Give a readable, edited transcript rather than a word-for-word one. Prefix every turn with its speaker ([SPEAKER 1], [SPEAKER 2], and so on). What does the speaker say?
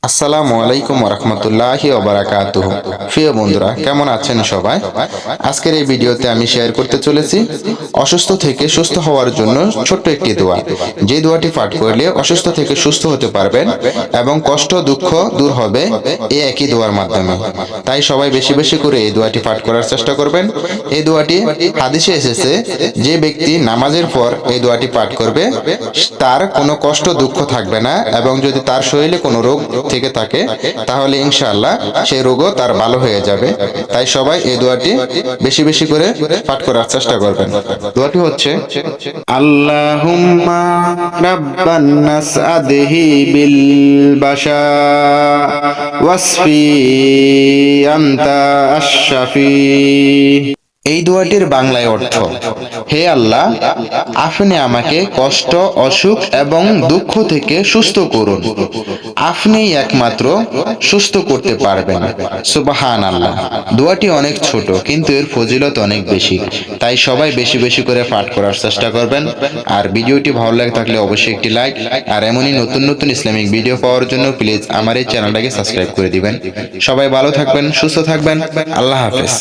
[SPEAKER 1] আসসালামু আলাইকুম ওরহমতুল্লাহি ওবারাকাতুহু। প্রিয় বন্ধুরা, কেমন আছেন সবাই? আজকের এই ভিডিওতে আমি শেয়ার করতে চলেছি অসুস্থ থেকে সুস্থ হওয়ার জন্য ছোট্ট একটি দোয়া। যে দোয়াটি পাঠ করলে অসুস্থ থেকে সুস্থ হতে পারবেন এবং কষ্ট দুঃখ দূর হবে এই একই দোয়ার মাধ্যমে। তাই সবাই বেশি বেশি করে এই দোয়াটি পাঠ করার চেষ্টা করবেন। এই দোয়াটি হাদিসে এসেছে, যে ব্যক্তি নামাজের পর এই দোয়াটি পাঠ করবে তার কোনো কষ্ট দুঃখ থাকবে না, এবং যদি তার শরীরে কোনো রোগ থেকে থাকে তাহলে ইনশাআল্লাহ সেই রোগও তার ভালো হয়ে যাবে। তাই সবাই এই দোয়াটি বেশি বেশি করে পাঠ করার চেষ্টা করবেন। দোয়াটি হচ্ছে, আল্লাহুম্মা রাব্বান নাস আদহি বিল বাশা ওয়াসফি আনতা আশ-শাফি। এই দোয়াটির বাংলায় অর্থ, হে আল্লাহ, আপনি আমাকে কষ্ট, অসুখ এবং দুঃখ থেকে সুস্থ করুন। আপনিই একমাত্র সুস্থ করতে পারবেন। সুবহানাল্লাহ। দোয়াটি অনেক ছোট কিন্তু এর ফজিলত অনেক বেশি। তাই সবাই বেশি বেশি করে পাঠ করার চেষ্টা করবেন। আর ভিডিওটি ভালো লাগে থাকলে অবশ্যই একটি লাইক, আর এমনই নতুন নতুন ইসলামিক ভিডিও পাওয়ার জন্য প্লিজ আমার এই চ্যানেলটাকে সাবস্ক্রাইব করে দিবেন। সবাই ভালো থাকবেন, সুস্থ থাকবেন। আল্লাহ হাফেজ।